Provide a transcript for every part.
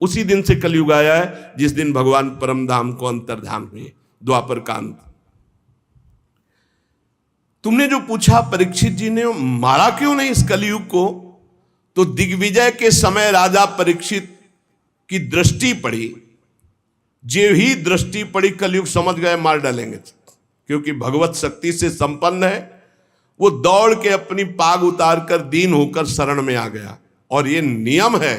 उसी दिन से कलयुग आया है जिस दिन भगवान परमधाम को अंतर्धान हुए, द्वापर का अंत। तुमने जो पूछा परीक्षित जी ने मारा क्यों नहीं इस कलयुग को, तो दिग्विजय के समय राजा परीक्षित की दृष्टि पड़ी, जो ही दृष्टि पड़ी कलयुग समझ गए मार डालेंगे, क्योंकि भगवत शक्ति से संपन्न है। वो दौड़ के अपनी पाग उतार कर दीन होकर शरण में आ गया। और ये नियम है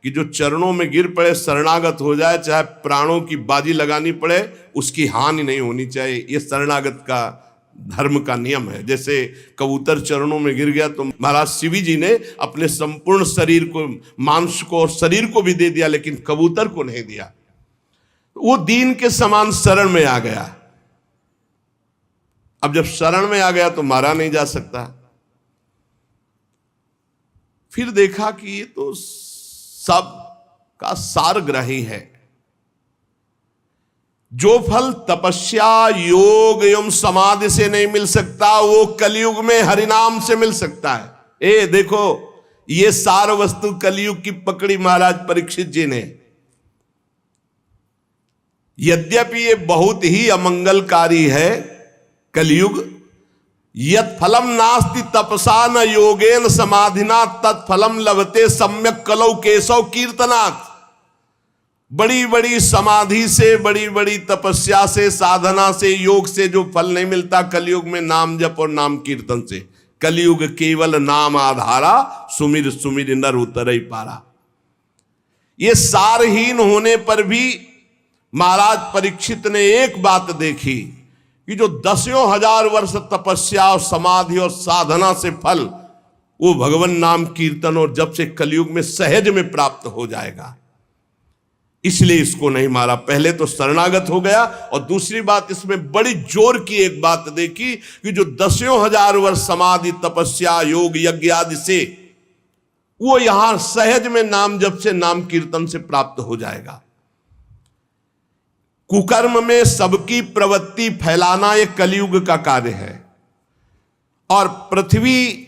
कि जो चरणों में गिर पड़े, शरणागत हो जाए, चाहे प्राणों की बाजी लगानी पड़े, उसकी हानि नहीं होनी चाहिए। ये शरणागत का धर्म का नियम है। जैसे कबूतर चरणों में गिर गया तो महाराज शिवी जी ने अपने संपूर्ण शरीर को, मांस को और शरीर को भी दे दिया, लेकिन कबूतर को नहीं दिया। वो दीन के समान शरण में आ गया। अब जब शरण में आ गया तो मारा नहीं जा सकता। फिर देखा कि ये तो सब का सारग्राही है। जो फल तपस्या, योग एवं समाधि से नहीं मिल सकता, वो कलयुग में हरिनाम से मिल सकता है। ए देखो, ये सार वस्तु कलयुग की पकड़ी महाराज परीक्षित जी ने। यद्यपि ये बहुत ही अमंगलकारी है कलयुग। यत् फलम नास्ति तपसा न योगेन समाधिना तत्फलम लभते सम्यक कलौ केशव कीर्तनात्। बड़ी बड़ी समाधि से, बड़ी बड़ी तपस्या से, साधना से, योग से जो फल नहीं मिलता कलयुग में, नाम जप और नाम कीर्तन से। कलयुग केवल नाम आधारा, सुमिर सुमिर नर उतर ही पारा। ये सारहीन होने पर भी महाराज परीक्षित ने एक बात देखी कि जो दसियों हजार वर्ष तपस्या और समाधि और साधना से फल, वो भगवान नाम कीर्तन और जब से कलयुग में सहज में प्राप्त हो जाएगा। इसलिए इसको नहीं मारा। पहले तो शरणागत हो गया, और दूसरी बात इसमें बड़ी जोर की एक बात देखी कि जो दसियों हजार वर्ष समाधि, तपस्या, योग, यज्ञ आदि से, वो यहां सहज में नाम जप से, नाम कीर्तन से प्राप्त हो जाएगा। कुकर्म में सबकी प्रवृत्ति फैलाना ये कलयुग का कार्य है। और पृथ्वी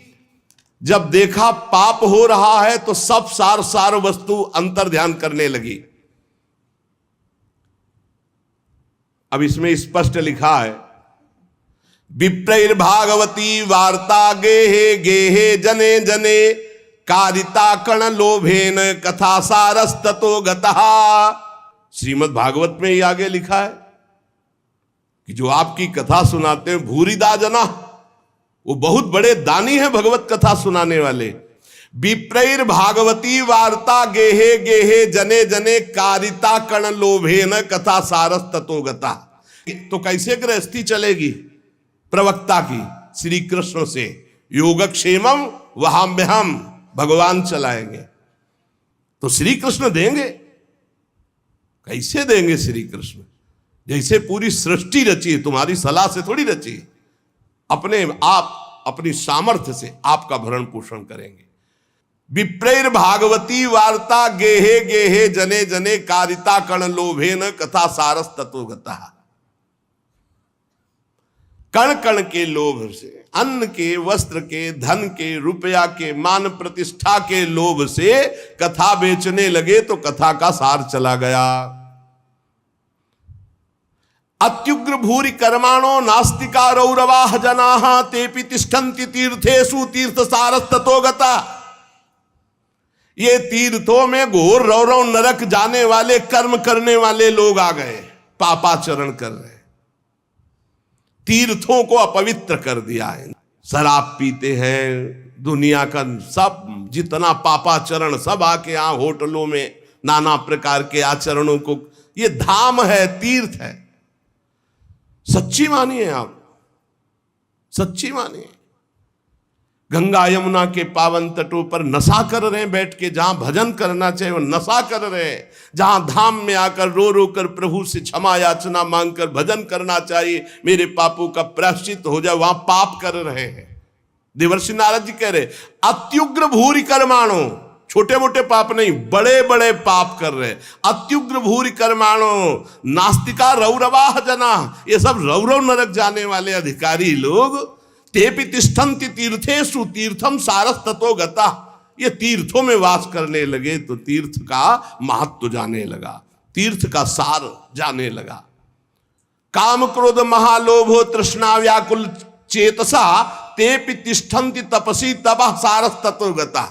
जब देखा पाप हो रहा है तो सब सार वस्तु अंतर ध्यान करने लगी। अब इसमें स्पष्ट लिखा है, विप्रैर्भागवती वार्ता गेहे गेहे जने जने कारिता कण लोभेन कथा सारस्ततो गतः। श्रीमद् भागवत में ही आगे लिखा है कि जो आपकी कथा सुनाते हैं भूरिदा जना, वो बहुत बड़े दानी हैं भगवत कथा सुनाने वाले। विप्रैर भागवती वार्ता गेहे गेहे जने जने कारिता कण लोभे न कथा सारस ततो गता। तो कैसे गृहस्थी चलेगी प्रवक्ता की? श्री कृष्ण से योगक्षेमम वहाम्यहम, भगवान चलाएंगे। तो श्री कृष्ण देंगे। कैसे देंगे श्री कृष्ण? जैसे पूरी सृष्टि रची है, तुम्हारी सलाह से थोड़ी रची है। अपने आप, अपनी सामर्थ्य से आपका भरण पोषण करेंगे। विप्रैर भागवती वार्ता गेहे गेहे जने जने कारिता कण लोभे न कथा सारस ततो गता। कण कण के लोभ से, अन्न के, वस्त्र के, धन के, रुपया के, मान प्रतिष्ठा के लोभ से कथा बेचने लगे तो कथा का सार चला गया। अत्युग्र भूरि कर्माणो नास्तिका रौरवाह जनाः तेपि तिष्ठन्ति तीर्थेषु तीर्थ सारस ततो गता। ये तीर्थों में घोर रौरव नरक जाने वाले कर्म करने वाले लोग आ गए, पापाचरण कर रहे, तीर्थों को अपवित्र कर दिया है। शराब पीते हैं, दुनिया का सब जितना पापाचरण सब आके यहाँ होटलों में नाना प्रकार के आचरणों को, ये धाम है, तीर्थ है। सच्ची मानिए आप, सच्ची मानिए। गंगा यमुना के पावन तटों पर नशा कर रहे हैं बैठ के, जहां भजन करना चाहिए वो नशा कर रहे हैं। जहां धाम में आकर रो रो कर प्रभु से क्षमा याचना मांगकर भजन करना चाहिए, मेरे पापों का प्रायश्चित हो जाए, वहां पाप कर रहे हैं। देवर्षि नारद जी कह रहे अत्युग्र भूरि कर्माणो, छोटे मोटे पाप नहीं, बड़े बड़े पाप कर रहे। अत्युग्र भूरि कर्माणो नास्तिका रौरवाह जना, ये सब रौरव नरक जाने वाले अधिकारी लोग। तेपि तिष्ठन्ति तीर्थेषु तीर्थम सारस ततो गता, ये तीर्थों में वास करने लगे तो तीर्थ का महत्व जाने लगा, तीर्थ का सार जाने लगा। काम क्रोध महालोभो तृष्णा व्याकुल चेतसा तेपि तिष्ठन्ति तपसी तपः सारस तत्वगता।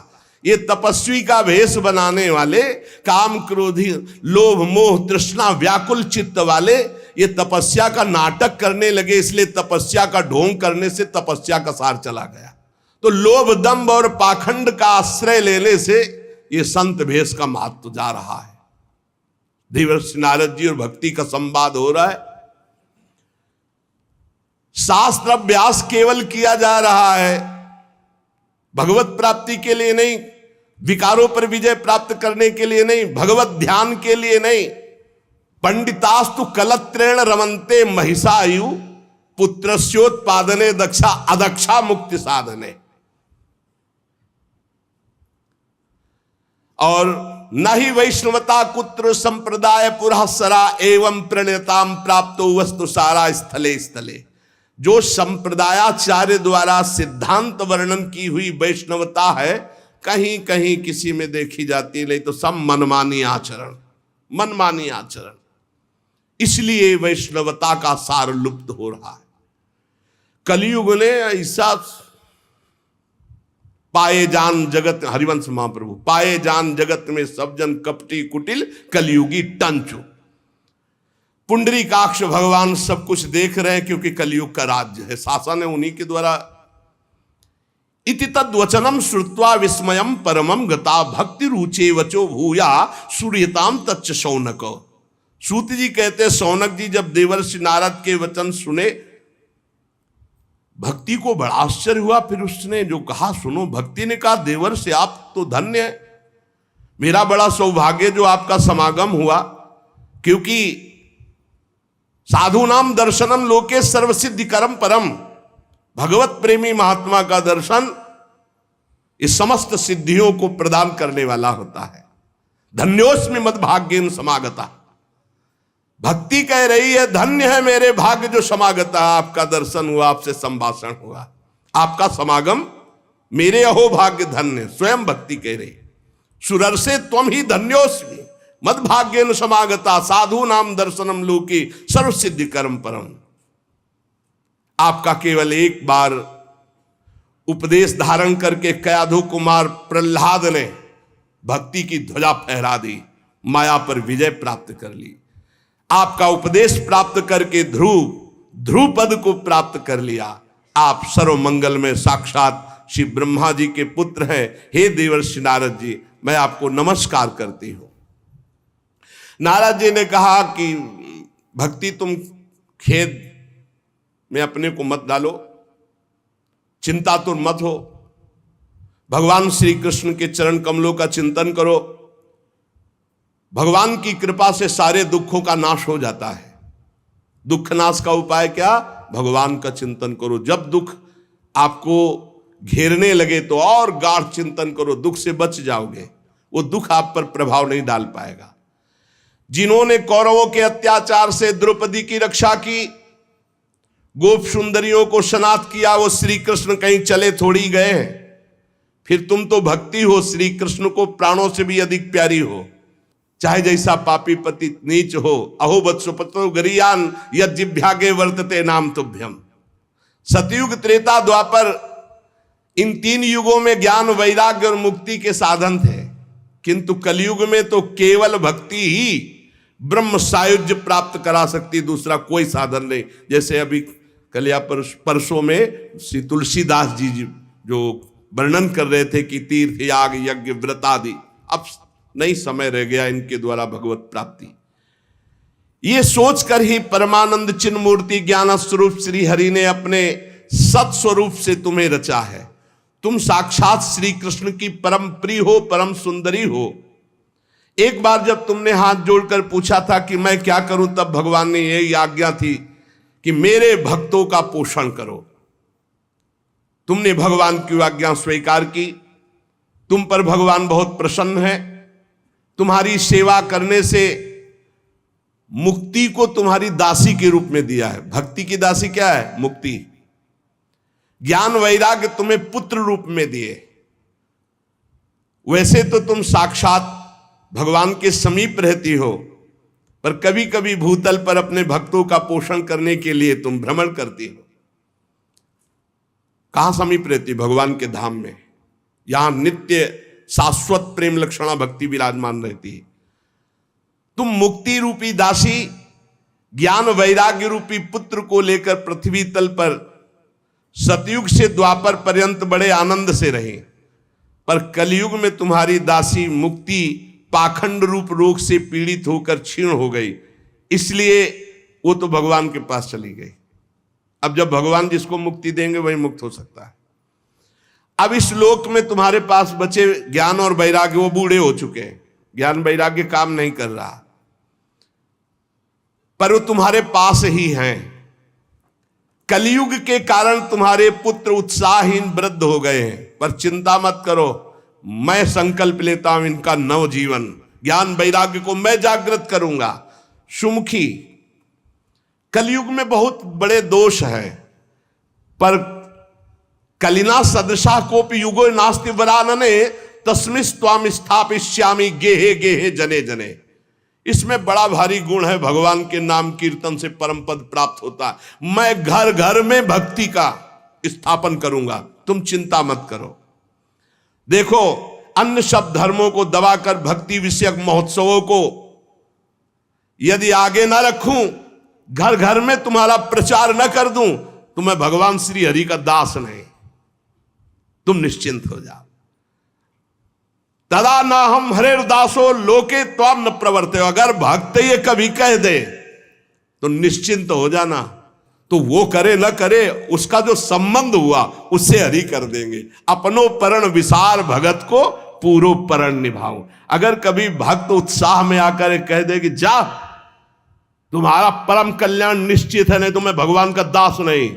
ये तपस्वी का भेष बनाने वाले, काम क्रोधी लोभ मोह तृष्णा व्याकुल चित्त वाले, ये तपस्या का नाटक करने लगे, इसलिए तपस्या का ढोंग करने से तपस्या का सार चला गया। तो लोभ दंभ और पाखंड का आश्रय लेने से ये संत भेष का महत्व जा रहा है। देवर्षि नारद जी और भक्ति का संवाद हो रहा है। शास्त्र अभ्यास केवल किया जा रहा है, भगवत प्राप्ति के लिए नहीं, विकारों पर विजय प्राप्त करने के लिए नहीं, भगवत ध्यान के लिए नहीं। पंडितास्तु कलत्रेण रमन्ते महिषायु पुत्रस्योत्पादने दक्षा अदक्षा मुक्ति साधने। और न ही वैष्णवता कुत्र संप्रदाय पुरःसरा एवं प्रणयताम प्राप्तो वस्तु सारा स्थले स्थले। जो संप्रदायाचार्य द्वारा सिद्धांत वर्णन की हुई वैष्णवता है, कहीं कहीं किसी में देखी जाती है, नहीं तो सब मनमानी आचरण, मनमानी आचरण। इसलिए वैष्णवता का सार लुप्त हो रहा है। कलयुग ने ऐसा पाए जान जगत, हरिवंश महाप्रभु, पाए जान जगत में सब जन कपटी कुटिल कलयुगी टंचु। पुंडरीकाक्ष भगवान सब कुछ देख रहे हैं, क्योंकि कलयुग का राज्य है, शासन है उन्हीं के द्वारा। इति तद्वचनम श्रुत्वा विस्मयम परमम गता भक्ति रुचे वचो भूया सूर्यताम तच्च शौनक। सूत जी कहते, शौनक जी जब देवर्षि नारद के वचन सुने, भक्ति को बड़ा आश्चर्य हुआ। फिर उसने जो कहा सुनो, भक्ति ने कहा देवर्षि आप तो धन्य है, मेरा बड़ा सौभाग्य जो आपका समागम हुआ, क्योंकि साधु नाम दर्शनम लोके सर्वसिद्धि करम परम। भगवत प्रेमी महात्मा का दर्शन इस समस्त सिद्धियों को प्रदान करने वाला होता है। धन्योस्मि मद भाग्येन समागता। भक्ति कह रही है धन्य है मेरे भाग्य जो समागता, आपका दर्शन हुआ, आपसे संभाषण हुआ, आपका समागम मेरे अहो भाग्य धन्य। स्वयं भक्ति कह रही, सुरर्षे त्वम ही धन्योस्मि मद भाग्येन समागता साधु नाम दर्शनम लोके सर्व सिद्धि कर्म परम। आपका केवल एक बार उपदेश धारण करके कयाधु कुमार प्रहलाद ने भक्ति की ध्वजा फहरा दी, माया पर विजय प्राप्त कर ली। आपका उपदेश प्राप्त करके ध्रुव पद को प्राप्त कर लिया। आप सर्व मंगल में साक्षात श्री ब्रह्मा जी के पुत्र हैं। हे देवर्षि नारद जी, मैं आपको नमस्कार करती हूं। नारद जी ने कहा कि भक्ति तुम खेद में अपने को मत डालो, चिंता तो मत हो, भगवान श्री कृष्ण के चरण कमलों का चिंतन करो। भगवान की कृपा से सारे दुखों का नाश हो जाता है। दुख नाश का उपाय क्या? भगवान का चिंतन करो। जब दुख आपको घेरने लगे तो और गाढ़ चिंतन करो, दुख से बच जाओगे, वो दुख आप पर प्रभाव नहीं डाल पाएगा। जिन्होंने कौरवों के अत्याचार से द्रौपदी की रक्षा की, गोप सुंदरियों को स्नात किया, वो श्री कृष्ण कहीं चले थोड़ी गए हैं। फिर तुम तो भक्ति हो, श्री कृष्ण को प्राणों से भी अधिक प्यारी हो, चाहे जैसा पापी पति नीच हो। अहो वत्सपतो गरियान यज्जिभ्यागे वर्तते नाम तुभ्यम। सतयुग त्रेता द्वापर इन तीन युगों में ज्ञान वैराग्य और मुक्ति के साधन थे, किंतु कलयुग में तो केवल भक्ति ही ब्रह्म सायुज्य प्राप्त करा सकती, दूसरा कोई साधन नहीं। जैसे अभी कलिया परसों में श्री तुलसीदास जी जो वर्णन कर रहे थे कि तीर्थ याग यज्ञ व्रत आदि, अब नहीं समय रह गया इनके द्वारा भगवत प्राप्ति। ये सोचकर ही परमानंद चिन्ह मूर्ति ज्ञान स्वरूप श्री हरि ने अपने सत स्वरूप से तुम्हें रचा है। तुम साक्षात श्री कृष्ण की परम प्रिय हो, परम सुंदरी हो। एक बार जब तुमने हाथ जोड़कर पूछा था कि मैं क्या करूं, तब भगवान ने यही आज्ञा थी कि मेरे भक्तों का पोषण करो। तुमने भगवान की आज्ञा स्वीकार की, तुम पर भगवान बहुत प्रसन्न है। तुम्हारी सेवा करने से मुक्ति को तुम्हारी दासी के रूप में दिया है। भक्ति की दासी क्या है? मुक्ति। ज्ञान वैराग्य तुम्हें पुत्र रूप में दिए। वैसे तो तुम साक्षात भगवान के समीप रहती हो, पर कभी कभी भूतल पर अपने भक्तों का पोषण करने के लिए तुम भ्रमण करती हो। कहां समीप रहती? भगवान के धाम में। यहां नित्य शाश्वत प्रेम लक्षणा भक्ति विराजमान रहती है। तुम मुक्ति रूपी दासी ज्ञान वैराग्य रूपी पुत्र को लेकर पृथ्वी तल पर सतयुग से द्वापर पर्यंत बड़े आनंद से रहे, पर कलयुग में तुम्हारी दासी मुक्ति पाखंड रूप रोग से पीड़ित होकर क्षीण हो गई, इसलिए वो तो भगवान के पास चली गई। अब जब भगवान जिसको मुक्ति देंगे वही मुक्त हो सकता है। अब इस लोक में तुम्हारे पास बचे ज्ञान और वैराग्य, वो बूढ़े हो चुके हैं, ज्ञान वैराग्य काम नहीं कर रहा, पर वो तुम्हारे पास ही हैं। कलयुग के कारण तुम्हारे पुत्र उत्साहहीन वृद्ध हो गए हैं, पर चिंता मत करो, मैं संकल्प लेता हूं इनका नव जीवन, ज्ञान वैराग्य को मैं जागृत करूंगा। सुमुखी, कलयुग में बहुत बड़े दोष हैं, पर कलिना सदृशा कोपि युगो नास्ति वरानने तस्मिस्त्वाम स्थापिष्यामि गेहे गेहे जने जने। इसमें बड़ा भारी गुण है, भगवान के नाम कीर्तन से परम पद प्राप्त होता है। मैं घर घर में भक्ति का स्थापन करूंगा, तुम चिंता मत करो। देखो, अन्य सब धर्मों को दबाकर भक्ति विषयक महोत्सवों को यदि आगे ना रखूं, घर घर में तुम्हारा प्रचार न कर दूं, तो मैं भगवान श्री हरि का दास नहीं। तुम निश्चिंत हो जाओ। तदा ना हम हरेर दासो लोके त्वाम न प्रवर्ते। अगर भक्त ये कभी कह दे तो निश्चिंत हो जाना, तो वो करे न करे, उसका जो संबंध हुआ उससे हरि कर देंगे। अपनो परण विसार भगत को पूरो परण निभाओ। अगर कभी भक्त उत्साह में आकर कह दे कि जा तुम्हारा परम कल्याण निश्चित है, नहीं तो मैं भगवान का दास नहीं,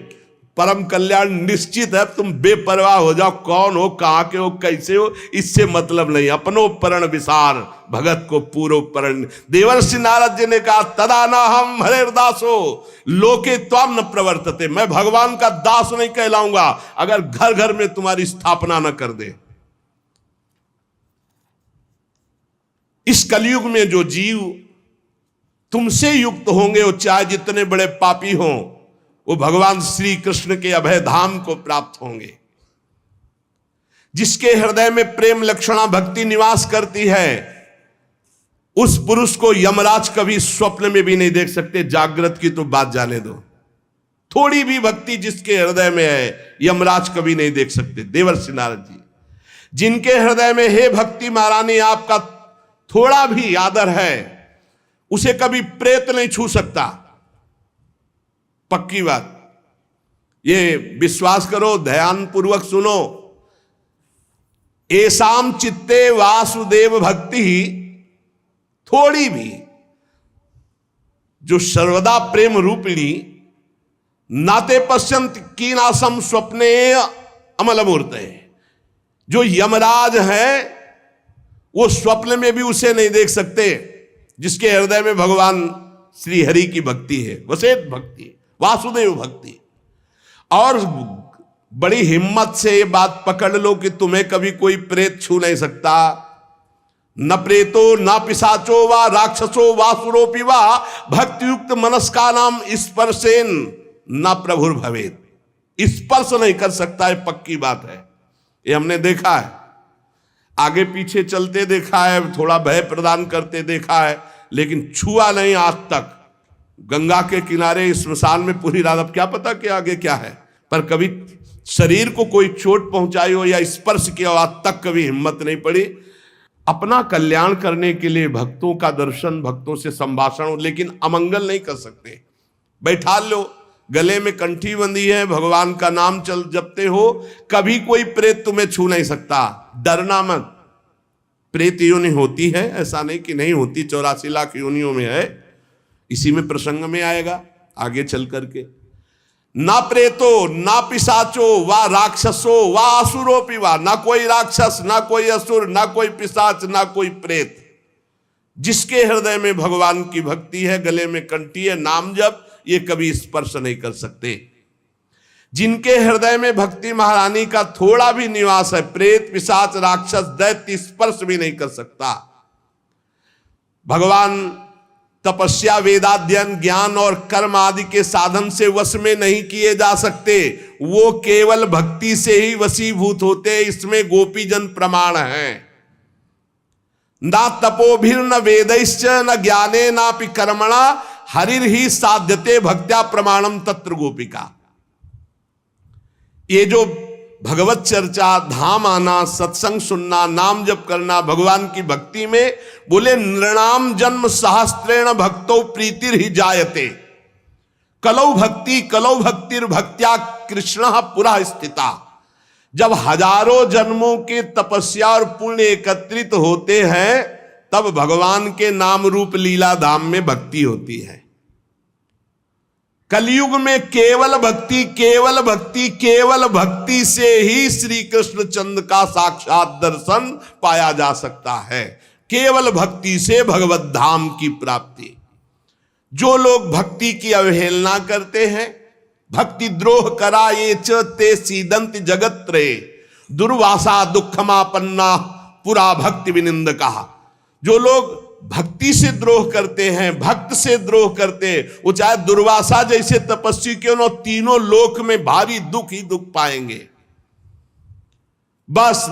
परम कल्याण निश्चित है, तुम बेपरवाह हो जाओ, कौन हो, कहां के हो, कैसे हो, इससे मतलब नहीं। अपनो परण विसार भगत को पूरो परण। देवर्षि नारद जी ने कहा तदा ना हम हरेर दासो लोके त्वाम न प्रवर्तते। मैं भगवान का दास नहीं कहलाऊंगा अगर घर घर में तुम्हारी स्थापना न कर दे। इस कलयुग में जो जीव तुमसे युक्त होंगे, वो चाहे जितने बड़े पापी हों, वो भगवान श्री कृष्ण के अभय धाम को प्राप्त होंगे। जिसके हृदय में प्रेम लक्षणा भक्ति निवास करती है, उस पुरुष को यमराज कभी स्वप्न में भी नहीं देख सकते। जागृत की तो बात जाने दो, थोड़ी भी भक्ति जिसके हृदय में है, यमराज कभी नहीं देख सकते। देवर्षि नारद जी, जिनके हृदय में हे भक्ति महारानी आपका थोड़ा भी आदर है, उसे कभी प्रेत नहीं छू सकता। पक्की बात, ये विश्वास करो, ध्यान पूर्वक सुनो। एसाम चित्ते वासुदेव भक्ति, थोड़ी भी जो सर्वदा प्रेम रूपिणी नाते पश्यंत कीनासम स्वप्ने अमलमूर्त है। जो यमराज है वो स्वप्न में भी उसे नहीं देख सकते, जिसके हृदय में भगवान श्री हरि की भक्ति है, वसेत भक्ति, वासुदेव भक्ति। और बड़ी हिम्मत से ये बात पकड़ लो कि तुम्हें कभी कोई प्रेत छू नहीं सकता। न प्रेतो न पिशाचो वा राक्षसो वासुरोपि वा भक्तियुक्त मनस्का नाम स्पर्शेन न प्रभुर भवेत। स्पर्श नहीं कर सकता है, पक्की बात है। ये हमने देखा है, आगे पीछे चलते देखा है, थोड़ा भय प्रदान करते देखा है, लेकिन छुआ नहीं आज तक। गंगा के किनारे स्मशान में पूरी रात, अब क्या पता कि आगे क्या है, पर कभी शरीर को कोई चोट पहुंचाई हो या स्पर्श किया हो, आज तक कभी हिम्मत नहीं पड़ी। अपना कल्याण करने के लिए भक्तों का दर्शन, भक्तों से संभाषण हो, लेकिन अमंगल नहीं कर सकते। बैठा लो, गले में कंठी बंधी है, भगवान का नाम चल जपते हो, कभी कोई प्रेत तुम्हें छू नहीं सकता। डरना मत। प्रेत योनि होती है, ऐसा नहीं कि नहीं होती, 84 लाख योनियों में है। इसी में प्रसंग में आएगा आगे चल करके। ना प्रेतो ना पिशाचो वा राक्षसो वा असुरोपि वा, ना कोई राक्षस, ना कोई असुर, ना कोई पिशाच, ना कोई प्रेत। जिसके हृदय में भगवान की भक्ति है, गले में कंठी है, नाम जप, ये कभी स्पर्श नहीं कर सकते। जिनके हृदय में भक्ति महारानी का थोड़ा भी निवास है, प्रेत पिशाच राक्षस दैत्य स्पर्श भी नहीं कर सकता। भगवान तपस्या वेदाध्ययन ज्ञान और कर्म आदि के साधन से वश में नहीं किए जा सकते, वो केवल भक्ति से ही वशीभूत होते। इसमें गोपीजन प्रमाण हैं। ना तपोभिर न वेदैश्च न ज्ञाने नापि कर्मणा हरिर ही साध्यते भक्त्या प्रमाणम तत्र गोपिका। ये जो भगवत चर्चा, धाम आना, सत्संग सुनना, नाम जप करना, भगवान की भक्ति में बोले नृणाम जन्म सहस्त्रेण भक्तो प्रीतिर ही जायते कलौ भक्तिर भक्त्या कृष्ण पुरा स्थिता। जब हजारों जन्मों के तपस्या और पुण्य एकत्रित होते हैं तब भगवान के नाम रूप लीला धाम में भक्ति होती है। कलयुग में केवल भक्ति से ही श्री कृष्ण चंद्र का साक्षात दर्शन पाया जा सकता है। केवल भक्ति से भगवत धाम की प्राप्ति। जो लोग भक्ति की अवहेलना करते हैं, भक्ति द्रोह करा ये च ते सीदंत जगत रे दुर्वासा दुखमापन्ना पुरा भक्ति विनिंद कहा। जो लोग भक्ति से द्रोह करते हैं, भक्त से द्रोह करते, वो चाहे दुर्वासा जैसे तपस्वी क्यों न, तीनों लोक में भारी दुख ही दुख पाएंगे। बस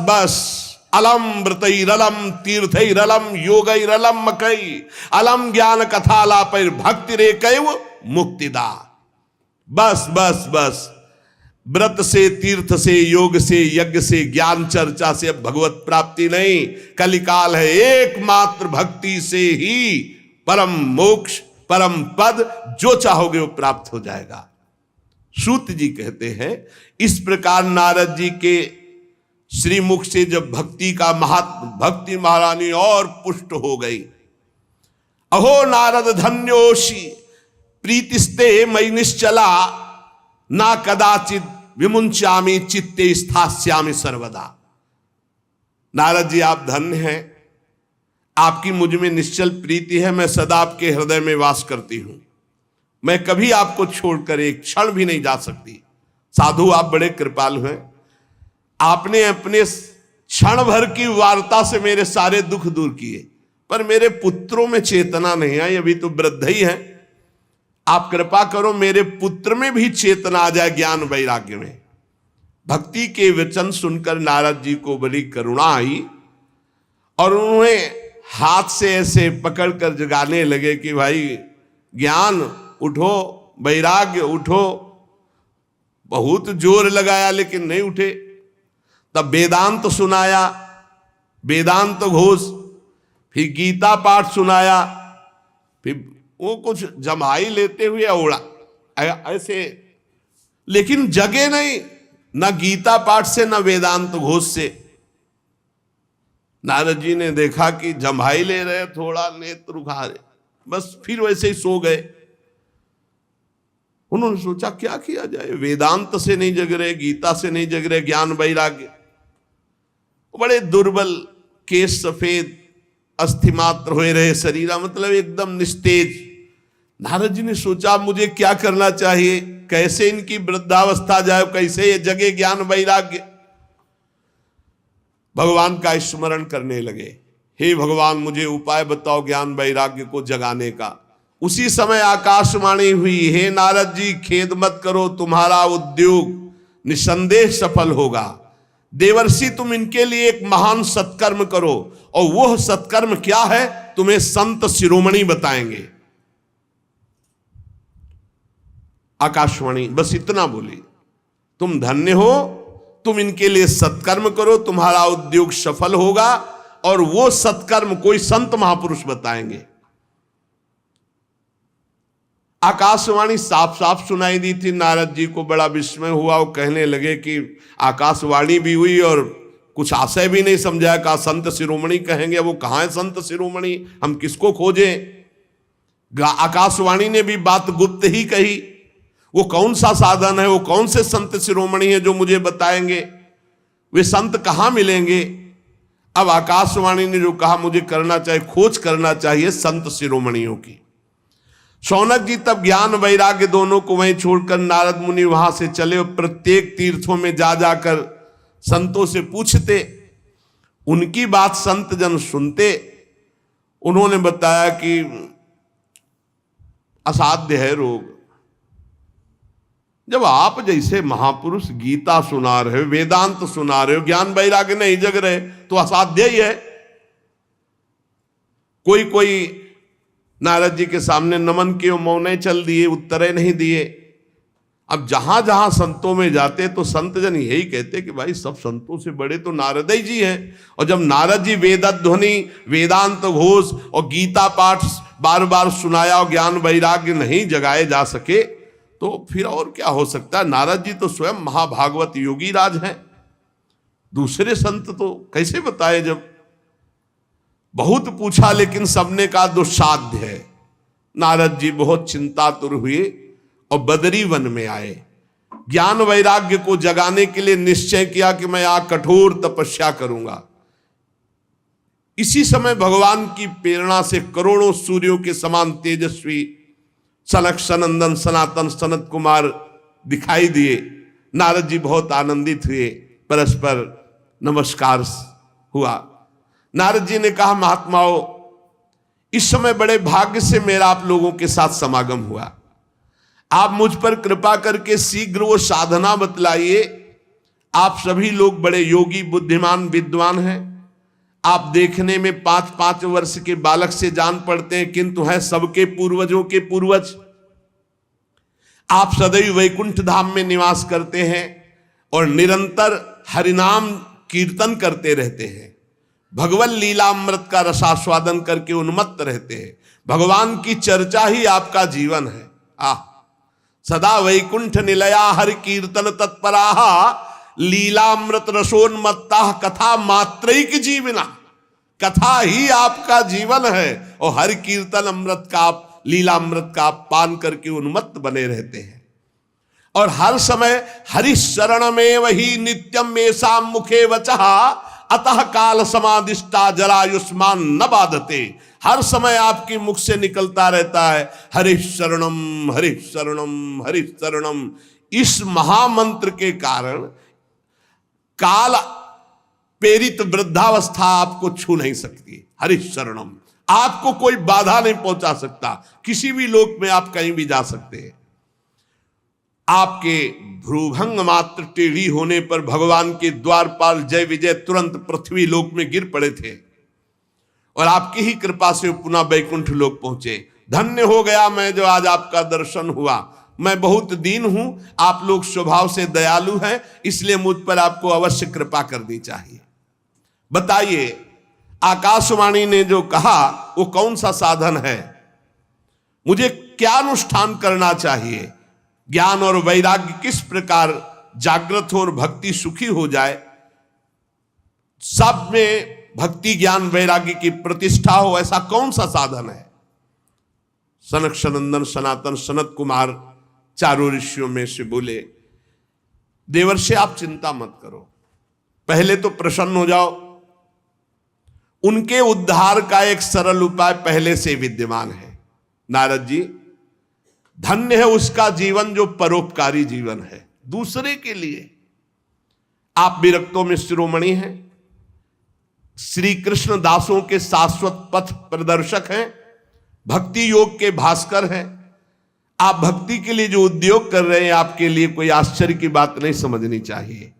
अलम व्रतैरलम तीर्थैरलम योगैरलम मकई अलम ज्ञान कथा लापैर भक्ति रे कैव मुक्तिदा। बस व्रत से, तीर्थ से, योग से, यज्ञ से, ज्ञान चर्चा से अब भगवत प्राप्ति नहीं। कलिकाल है, एकमात्र भक्ति से ही परम मोक्ष, परम पद जो चाहोगे वो प्राप्त हो जाएगा। सूत जी कहते हैं इस प्रकार नारद जी के श्रीमुख से जब भक्ति का भक्ति महारानी और पुष्ट हो गई। अहो नारद धन्योषि प्रीतिस्ते मयि निश्चला ना कदाचित विमुंचामि चित्ते स्थास्यामि सर्वदा। नारद जी आप धन्य हैं, आपकी मुझ में निश्चल प्रीति है, मैं सदा आपके हृदय में वास करती हूं, मैं कभी आपको छोड़कर एक क्षण भी नहीं जा सकती। साधु आप बड़े कृपालु हैं, आपने अपने क्षण भर की वार्ता से मेरे सारे दुख दूर किए, पर मेरे पुत्रों में चेतना नहीं आई, अभी तो वृद्ध ही है। आप कृपा करो मेरे पुत्र में भी चेतना आ जाए ज्ञान वैराग्य में। भक्ति के वचन सुनकर नारद जी को बड़ी करुणा आई और उन्हें हाथ से ऐसे पकड़कर जगाने लगे कि भाई ज्ञान उठो, वैराग्य उठो। बहुत जोर लगाया लेकिन नहीं उठे। तब वेदांत सुनाया, वेदांत घोष, फिर गीता पाठ सुनाया, फिर वो कुछ जमाई लेते हुए उड़ा ऐसे, लेकिन जगे नहीं, न गीता पाठ से न वेदांत घोष से। नारद जी ने देखा कि जमाई ले रहे, थोड़ा नेत्र उघा रहे, बस फिर वैसे ही सो गए। उन्होंने सोचा क्या किया जाए, वेदांत से नहीं जग रहे, गीता से नहीं जग रहे, ज्ञान वैराग्य। बड़े दुर्बल, केश सफेद, अस्थि मात्र हुए रहे शरीरा, मतलब एकदम निस्तेज। नारद जी ने सोचा मुझे क्या करना चाहिए, कैसे इनकी वृद्धावस्था जाए, कैसे ये जगे ज्ञान वैराग्य। भगवान का स्मरण करने लगे, हे भगवान मुझे उपाय बताओ ज्ञान वैराग्य को जगाने का। उसी समय आकाशवाणी हुई, हे नारद जी खेद मत करो, तुम्हारा उद्योग निसंदेह सफल होगा। देवर्षि तुम इनके लिए एक महान सत्कर्म करो, और वह सत्कर्म क्या है तुम्हें संत शिरोमणि बताएंगे। आकाशवाणी बस इतना बोली, तुम धन्य हो, तुम इनके लिए सत्कर्म करो, तुम्हारा उद्योग सफल होगा, और वो सत्कर्म कोई संत महापुरुष बताएंगे। आकाशवाणी साफ साफ सुनाई दी थी। नारद जी को बड़ा विस्मय हुआ, वो कहने लगे कि आकाशवाणी भी हुई और कुछ आशय भी नहीं समझा, कहा संत शिरोमणि कहेंगे, वो कहाँ है संत शिरोमणि, हम किसको खोजें। आकाशवाणी ने भी बात गुप्त ही कही, वो कौन सा साधन है, वो कौन से संत शिरोमणि है जो मुझे बताएंगे, वे संत कहाँ मिलेंगे। अब आकाशवाणी ने जो कहा मुझे करना चाहिए, खोज करना चाहिए संत शिरोमणियों की। शौनक जी तब ज्ञान वैराग्य दोनों को वहीं छोड़कर नारद मुनि वहां से चले और प्रत्येक तीर्थों में जा जाकर संतों से पूछते, उनकी बात संत जन सुनते। उन्होंने बताया कि असाध्य है रोग। जब आप जैसे महापुरुष गीता सुना रहे हो, वेदांत सुना रहे हो, ज्ञान वैराग्य नहीं जग रहे, तो असाध्य ही है। कोई नारद जी के सामने नमन किए, मौने चल दिए, उत्तरे नहीं दिए। अब जहां जहां संतों में जाते तो संत जन यही कहते कि भाई सब संतों से बड़े तो नारद ही जी हैं। और जब नारद जी वेदध्वनि, वेदांत घोष और गीता पाठ बार बार सुनाया और ज्ञान वैराग्य नहीं जगाए जा सके तो फिर और क्या हो सकता है। नारद जी तो स्वयं महाभागवत योगी राज हैं, दूसरे संत तो कैसे बताए। जब बहुत पूछा लेकिन सबने कहा दुस्साध्य है। नारद जी बहुत चिंतातुर हुए और बदरी वन में आए। ज्ञान वैराग्य को जगाने के लिए निश्चय किया कि मैं यहाँ कठोर तपस्या करूंगा। इसी समय भगवान की प्रेरणा से करोड़ों सूर्यों के समान तेजस्वी सनक सनंदन सनातन सनत कुमार दिखाई दिए। नारद जी बहुत आनंदित हुए, परस्पर नमस्कार हुआ। नारद जी ने कहा, महात्माओं, इस समय बड़े भाग्य से मेरा आप लोगों के साथ समागम हुआ। आप मुझ पर कृपा करके शीघ्र वो साधना बतलाइए। आप सभी लोग बड़े योगी, बुद्धिमान, विद्वान हैं। आप देखने में 5-5 वर्ष के बालक से जान पड़ते हैं, किंतु हैं सबके पूर्वजों के पूर्वज। आप सदैव वैकुंठ धाम में निवास करते हैं और निरंतर हरिनाम कीर्तन करते रहते हैं। भगवत लीलामृत का रसास्वादन करके उन्मत्त रहते हैं। भगवान की चर्चा ही आपका जीवन है। सदा वैकुंठ निलया हरि कीर्तन तत्पराः लीलामृत रसोन्मत्ता कथा मात्रैक जीवना। कथा ही आपका जीवन है और हरि कीर्तन अमृत का आप, लीलामृत का आप पान करके उन्मत्त बने रहते हैं। और हर समय हरि शरण में वही नित्यम मेषा मुखे वचः अतः काल समादिष्टा जरायुष्मान न बाधते। हर समय आपके मुख से निकलता रहता है हरि शरणम हरि शरणम हरि शरणम। इस महामंत्र के कारण काल प्रेरित वृद्धावस्था आपको छू नहीं सकती। हरि शरणम, आपको कोई बाधा नहीं पहुंचा सकता। किसी भी लोक में आप कहीं भी जा सकते हैं। आपके भ्रूभंग मात्र टेढ़ी होने पर भगवान के द्वारपाल जय विजय तुरंत पृथ्वी लोक में गिर पड़े थे और आपकी ही कृपा से पुनः वैकुंठ लोक पहुंचे। धन्य हो गया मैं जो आज आपका दर्शन हुआ। मैं बहुत दीन हूं, आप लोग स्वभाव से दयालु हैं, इसलिए मुझ पर आपको अवश्य कृपा करनी चाहिए। बताइए, आकाशवाणी ने जो कहा वो कौन सा साधन है? मुझे क्या अनुष्ठान करना चाहिए? ज्ञान और वैराग्य किस प्रकार जागृत हो और भक्ति सुखी हो जाए, सब में भक्ति ज्ञान वैराग्य की प्रतिष्ठा हो, ऐसा कौन सा साधन है? सनक सनंदन सनातन सनत कुमार चारों ऋषियों में से बोले, देवर्षि आप चिंता मत करो, पहले तो प्रसन्न हो जाओ। उनके उद्धार का एक सरल उपाय पहले से विद्यमान है। नारद जी, धन्य है उसका जीवन जो परोपकारी जीवन है, दूसरे के लिए। आप विरक्तों में शिरोमणि हैं, श्री कृष्ण दासों के शाश्वत पथ प्रदर्शक हैं, भक्ति योग के भास्कर हैं। आप भक्ति के लिए जो उद्योग कर रहे हैं, आपके लिए कोई आश्चर्य की बात नहीं समझनी चाहिए।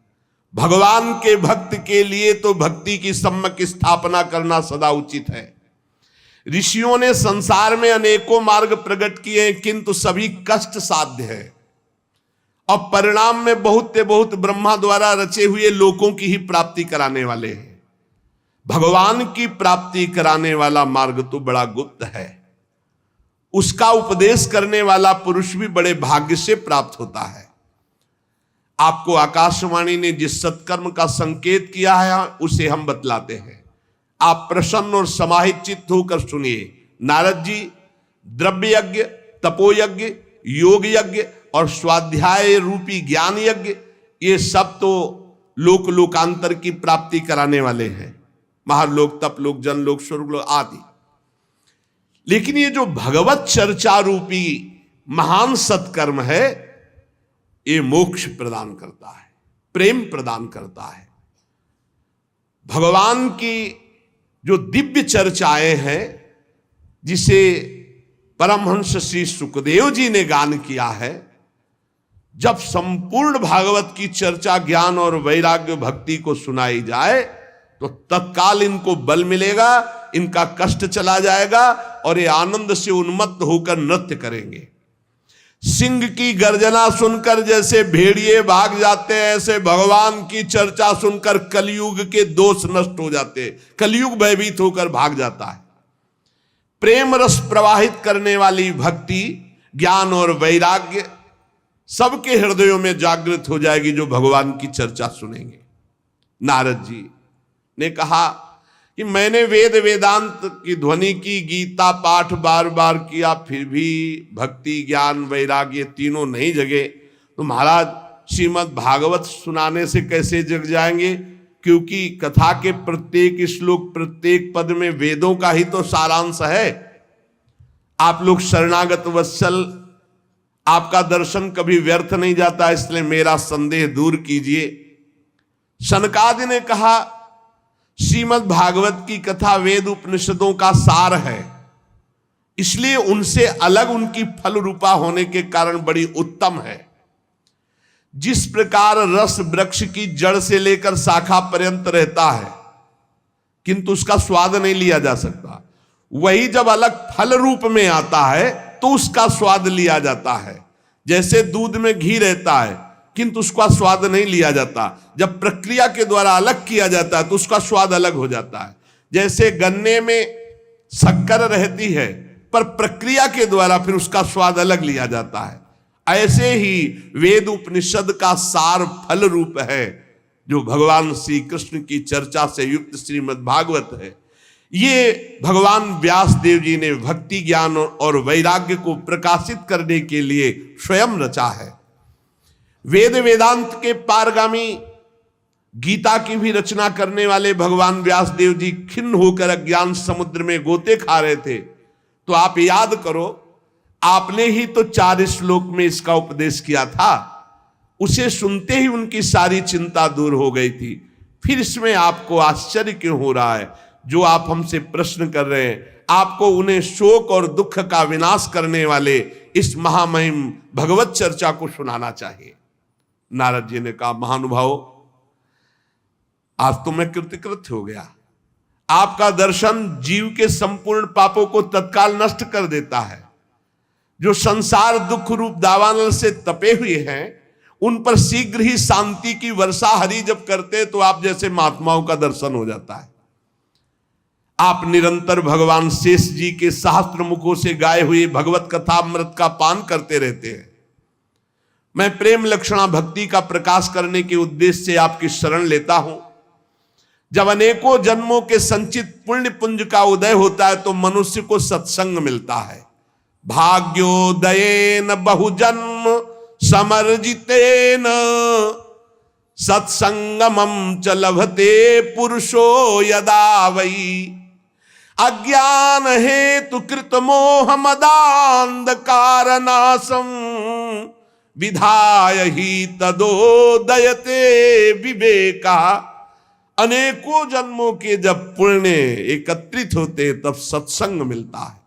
भगवान के भक्त के लिए तो भक्ति की सम्यक स्थापना करना सदा उचित है। ऋषियों ने संसार में अनेकों मार्ग प्रकट किए, किंतु सभी कष्ट साध्य है और परिणाम में बहुत ब्रह्मा द्वारा रचे हुए लोकों की ही प्राप्ति कराने वाले हैं। भगवान की प्राप्ति कराने वाला मार्ग तो बड़ा गुप्त है, उसका उपदेश करने वाला पुरुष भी बड़े भाग्य से प्राप्त होता है। आपको आकाशवाणी ने जिस सत्कर्म का संकेत किया है उसे हम बतलाते हैं। आप प्रसन्न और समाहित चित्त होकर सुनिए। नारद जी, द्रव्य यज्ञ, तपोयज्ञ, योग यज्ञ और स्वाध्याय रूपी ज्ञान यज्ञ, ये सब तो लोक लोकांतर की प्राप्ति कराने वाले हैं। महालोक, तपलोक, जनलोक, स्वर्गलोक आदि। लेकिन ये जो भगवत चर्चा रूपी महान सत्कर्म है, ये मोक्ष प्रदान करता है, प्रेम प्रदान करता है। भगवान की जो दिव्य चर्चाएं हैं, जिसे परमहंस श्री सुखदेव जी ने गान किया है, जब संपूर्ण भागवत की चर्चा ज्ञान और वैराग्य भक्ति को सुनाई जाए तो तत्काल इनको बल मिलेगा, इनका कष्ट चला जाएगा और ये आनंद से उन्मत्त होकर नृत्य करेंगे। सिंह की गर्जना सुनकर जैसे भेड़िए भाग जाते हैं, ऐसे भगवान की चर्चा सुनकर कलयुग के दोष नष्ट हो जाते हैं, कलयुग भयभीत होकर भाग जाता है। प्रेम रस प्रवाहित करने वाली भक्ति, ज्ञान और वैराग्य सबके हृदयों में जागृत हो जाएगी जो भगवान की चर्चा सुनेंगे। नारद जी ने कहा कि मैंने वेद वेदांत की ध्वनि की, गीता पाठ बार बार किया, फिर भी भक्ति ज्ञान वैराग्य तीनों नहीं जगे, तो महाराज श्रीमद् भागवत सुनाने से कैसे जग जाएंगे? क्योंकि कथा के प्रत्येक श्लोक प्रत्येक पद में वेदों का ही तो सारांश है। आप लोग शरणागत वत्सल, आपका दर्शन कभी व्यर्थ नहीं जाता, इसलिए मेरा संदेह दूर कीजिए। शनकादि ने कहा श्रीमद् भागवत की कथा वेद उपनिषदों का सार है, इसलिए उनसे अलग उनकी फल रूपा होने के कारण बड़ी उत्तम है। जिस प्रकार रस वृक्ष की जड़ से लेकर शाखा पर्यंत रहता है किंतु उसका स्वाद नहीं लिया जा सकता, वही जब अलग फल रूप में आता है तो उसका स्वाद लिया जाता है। जैसे दूध में घी रहता है किंतु उसका स्वाद नहीं लिया जाता, जब प्रक्रिया के द्वारा अलग किया जाता है तो उसका स्वाद अलग हो जाता है। जैसे गन्ने में शक्कर रहती है पर प्रक्रिया के द्वारा फिर उसका स्वाद अलग लिया जाता है, ऐसे ही वेद उपनिषद का सार फल रूप है जो भगवान श्री कृष्ण की चर्चा से युक्त श्रीमद् भागवत है। ये भगवान व्यास देव जी ने भक्ति ज्ञान और वैराग्य को प्रकाशित करने के लिए स्वयं रचा है। वेद वेदांत के पारगामी गीता की भी रचना करने वाले भगवान व्यास देव जी खिन्न होकर अज्ञान समुद्र में गोते खा रहे थे, तो आप याद करो, आपने ही तो 4 श्लोक में इसका उपदेश किया था, उसे सुनते ही उनकी सारी चिंता दूर हो गई थी। फिर इसमें आपको आश्चर्य क्यों हो रहा है? जो आप हमसे प्रश्न कर रहे हैं, आपको उन्हें शोक और दुख का विनाश करने वाले इस महामहिम भगवत चर्चा को सुनाना चाहिए। नारद जी ने कहा, महानुभाव, आज तो मैं कृतकृत हो गया। आपका दर्शन जीव के संपूर्ण पापों को तत्काल नष्ट कर देता है। जो संसार दुख रूप दावानल से तपे हुए हैं, उन पर शीघ्र ही शांति की वर्षा हरि जब करते तो आप जैसे महात्माओं का दर्शन हो जाता है। आप निरंतर भगवान शेष जी के सहस्त्र मुखों से गाए हुए भगवत कथा अमृत का पान करते रहते हैं। मैं प्रेम लक्षणा भक्ति का प्रकाश करने के उद्देश्य से आपकी शरण लेता हूं। जब अनेकों जन्मों के संचित पुण्य पुंज का उदय होता है तो मनुष्य को सत्संग मिलता है। भाग्योदयेन बहुजन्म समर्जितेन सत्संगमं च लभते पुरुषो यदा वै अज्ञान हेतु कृत मोह मदांधकार नाशम विधाय ही तदोदयते विवेका। अनेकों जन्मों के जब पुण्य एकत्रित होते तब सत्संग मिलता है,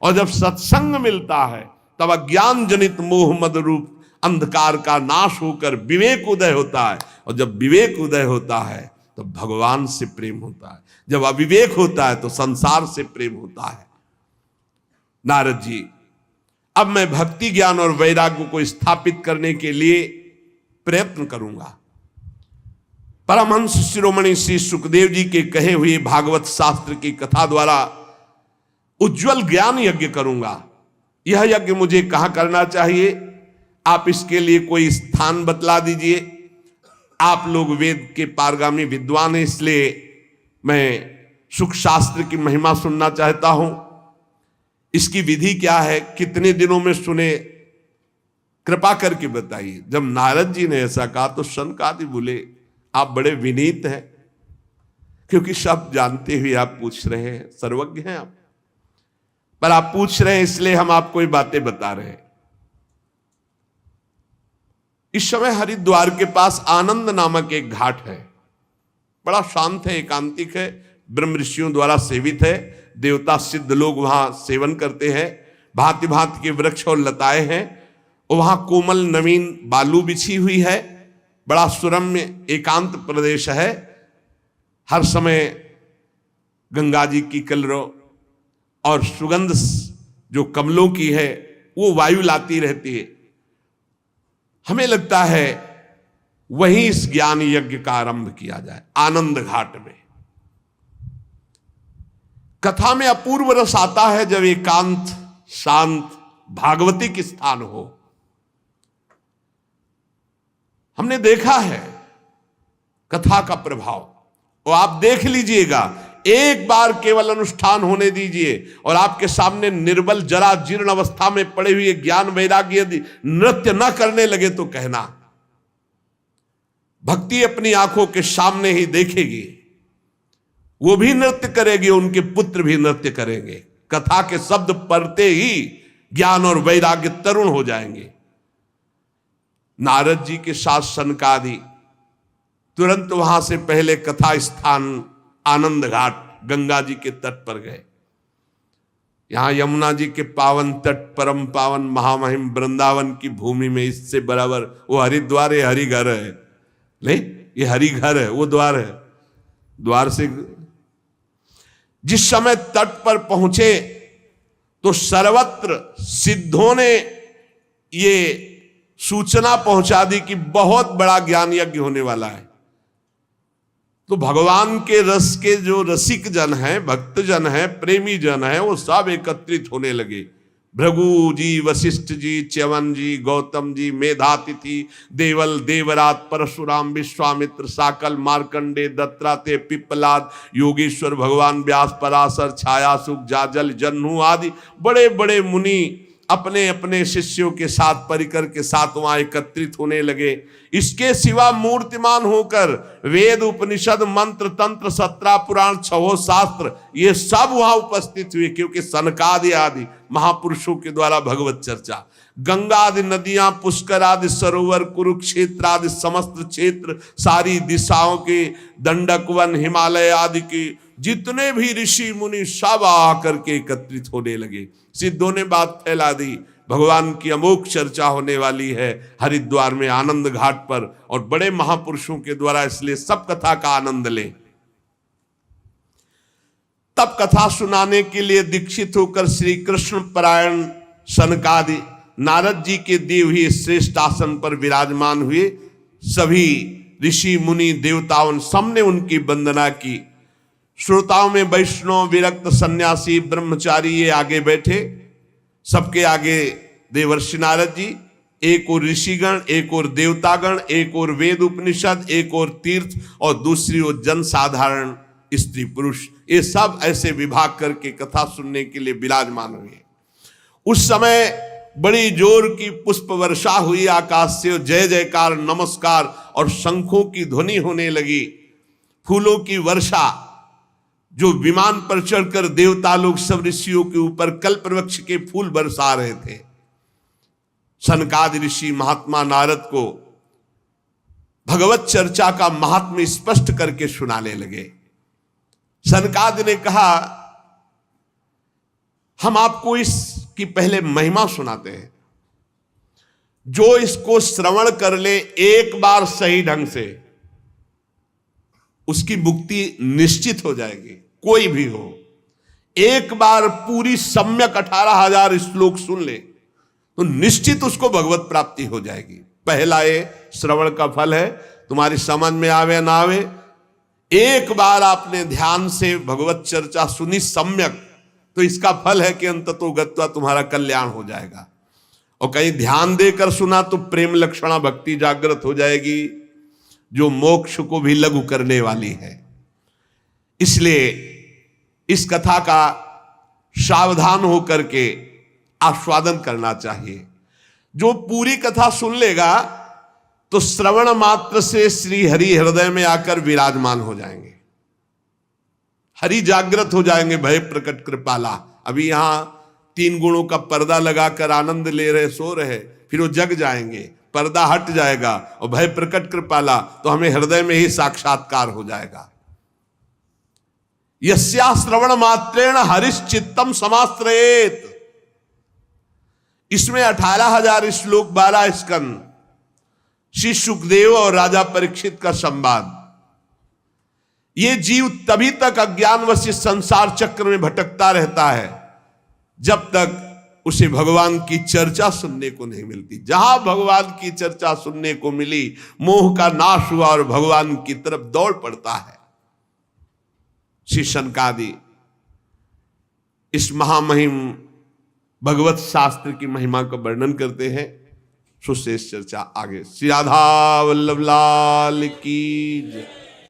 और जब सत्संग मिलता है तब अज्ञान जनित मोह मद रूप अंधकार का नाश होकर विवेक उदय होता है, और जब विवेक उदय होता है तो भगवान से प्रेम होता है, जब अविवेक होता है तो संसार से प्रेम होता है। नारद जी, अब मैं भक्ति ज्ञान और वैराग्य को स्थापित करने के लिए प्रयत्न करूंगा। परमहंस शिरोमणि श्री सुखदेव जी के कहे हुए भागवत शास्त्र की कथा द्वारा उज्जवल ज्ञान यज्ञ करूंगा। यह यज्ञ मुझे कहां करना चाहिए, आप इसके लिए कोई स्थान बतला दीजिए। आप लोग वेद के पारगामी विद्वान हैं, इसलिए मैं सुख शास्त्र की महिमा सुनना चाहता हूं। इसकी विधि क्या है, कितने दिनों में सुने, कृपा करके बताइए। जब नारद जी ने ऐसा कहा तो शनकादि बोले, आप बड़े विनीत हैं, क्योंकि सब जानते हुए आप पूछ रहे हैं, सर्वज्ञ हैं आप। पर आप पूछ रहे हैं इसलिए हम आपको ये बातें बता रहे हैं। इस समय हरिद्वार के पास आनंद नामक एक घाट है, बड़ा शांत है, एकांतिक है, ब्रह्म ऋषियों द्वारा सेवित है, देवता सिद्ध लोग वहां सेवन करते हैं, भांति भांति के वृक्ष और लताएं हैं, और वहां कोमल नवीन बालू बिछी हुई है, बड़ा सुरम्य एकांत प्रदेश है। हर समय गंगा जी की कलरव और सुगंध जो कमलों की है वो वायु लाती रहती है। हमें लगता है वहीं इस ज्ञान यज्ञ का आरंभ किया जाए, आनंद घाट में। कथा में अपूर्व रस आता है जब एकांत शांत भागवतिक स्थान हो। हमने देखा है कथा का प्रभाव, और आप देख लीजिएगा, एक बार केवल अनुष्ठान होने दीजिए और आपके सामने निर्बल जरा जीर्ण अवस्था में पड़े हुए ज्ञान वैराग्य यदि नृत्य न करने लगे तो कहना। भक्ति अपनी आंखों के सामने ही देखेगी, वो भी नृत्य करेगी, उनके पुत्र भी नृत्य करेंगे। कथा के शब्द पढ़ते ही ज्ञान और वैराग्य तरुण हो जाएंगे। नारद जी के साथ सनकादि तुरंत वहां से पहले कथा स्थान आनंद घाट गंगा जी के तट पर गए। यहां यमुना जी के पावन तट, परम पावन महामहिम वृंदावन की भूमि में इससे बराबर वो हरिद्वार है, हरि घर है, नहीं ये हरि घर है, वो द्वार है। द्वार से जिस समय तट पर पहुंचे तो सर्वत्र सिद्धों ने ये सूचना पहुंचा दी कि बहुत बड़ा ज्ञान यज्ञ होने वाला है। तो भगवान के रस के जो रसिक जन हैं, भक्त जन हैं, प्रेमी जन हैं, वो सब एकत्रित होने लगे। भृगु जी, वशिष्ठ जी, च्यवन जी, गौतम जी, मेधातिथि, देवल, देवरात, परशुराम, विश्वामित्र, साकल, मार्कंडे, दत्तात्रेय, पिप्पलाद, योगेश्वर, भगवान व्यास, पराशर, छायासुख, जाजल, जन्हू आदि बड़े बड़े मुनि अपने अपने शिष्यों के साथ, परिकर के साथ वहां एकत्रित होने लगे। इसके सिवा मूर्तिमान होकर वेद, उपनिषद, मंत्र, तंत्र, 17 पुराण, 6 शास्त्र, ये सब वहां उपस्थित हुए, क्योंकि सनकादि आदि महापुरुषों के द्वारा भगवत चर्चा। गंगा आदि नदियां, पुष्कर आदि सरोवर, कुरुक्षेत्र आदि समस्त क्षेत्र, सारी दिशाओं के दंडक वन, हिमालय आदि के जितने भी ऋषि मुनि सब आकर के एकत्रित होने लगे। सिद्धों ने बात फैला दी, भगवान की अमोघ चर्चा होने वाली है हरिद्वार में आनंद घाट पर, और बड़े महापुरुषों के द्वारा, इसलिए सब कथा का आनंद लें। तब कथा सुनाने के लिए दीक्षित होकर श्री कृष्ण परायण सनकादि नारद जी के दिए हुए श्रेष्ठ आसन पर विराजमान हुए। सभी ऋषि मुनि देवताओं सबने उनकी वंदना की। श्रोताओं में वैष्णव, विरक्त, सन्यासी, ब्रह्मचारी ये आगे बैठे। सबके आगे देवर्षि नारद जी, एक और ऋषिगण, एक और देवतागण, एक और वेद उपनिषद, एक और तीर्थ, और दूसरी ओर जन साधारण स्त्री पुरुष, ये सब ऐसे विभाग करके कथा सुनने के लिए विराजमान हुए। उस समय बड़ी जोर की पुष्प वर्षा हुई आकाश से, जय जयकार, नमस्कार और शंखों की ध्वनि होने लगी। फूलों की वर्षा, जो विमान पर चढ़कर देवता लोग सब ऋषियों के ऊपर कल्प वृक्ष के फूल बरसा रहे थे। सनकादि ऋषि महात्मा नारद को भगवत चर्चा का महात्म्य स्पष्ट करके सुनाने लगे। सनकादि ने कहा, हम आपको इसकी पहले महिमा सुनाते हैं। जो इसको श्रवण कर ले एक बार सही ढंग से, उसकी मुक्ति निश्चित हो जाएगी। कोई भी हो, एक बार पूरी सम्यक 18,000 श्लोक सुन ले तो निश्चित उसको भगवत प्राप्ति हो जाएगी। पहला ये श्रवण का फल है, तुम्हारी समझ में आवे ना आवे, एक बार आपने ध्यान से भगवत चर्चा सुनी सम्यक, तो इसका फल है कि अंततो गत्वा तुम्हारा कल्याण हो जाएगा। और कहीं ध्यान देकर सुना तो प्रेम लक्षणा भक्ति जागृत हो जाएगी, जो मोक्ष को भी लघु करने वाली है। इसलिए इस कथा का सावधान होकर के आस्वादन करना चाहिए। जो पूरी कथा सुन लेगा तो श्रवण मात्र से श्री हरि हृदय में आकर विराजमान हो जाएंगे, हरि जागृत हो जाएंगे, भय प्रकट कृपाला। अभी यहां तीन गुणों का पर्दा लगाकर आनंद ले रहे, सो रहे, फिर वो जग जाएंगे, पर्दा हट जाएगा और भय प्रकट कृपाला, तो हमें हृदय में ही साक्षात्कार हो जाएगा। यस्या श्रवण मात्रेण हरिश्चित्तम समाश्रयेत। इसमें 18,000 श्लोक, 12 स्कंद, श्री सुखदेव और राजा परीक्षित का संवाद। ये जीव तभी तक अज्ञानवश इस संसार चक्र में भटकता रहता है जब तक उसे भगवान की चर्चा सुनने को नहीं मिलती। जहां भगवान की चर्चा सुनने को मिली, मोह का नाश हुआ और भगवान की तरफ दौड़ पड़ता है। श्री शनकादि इस महामहिम भगवत शास्त्र की महिमा का वर्णन करते हैं। सुशेष चर्चा आगे। श्री राधा वल्लभ लाल की जय।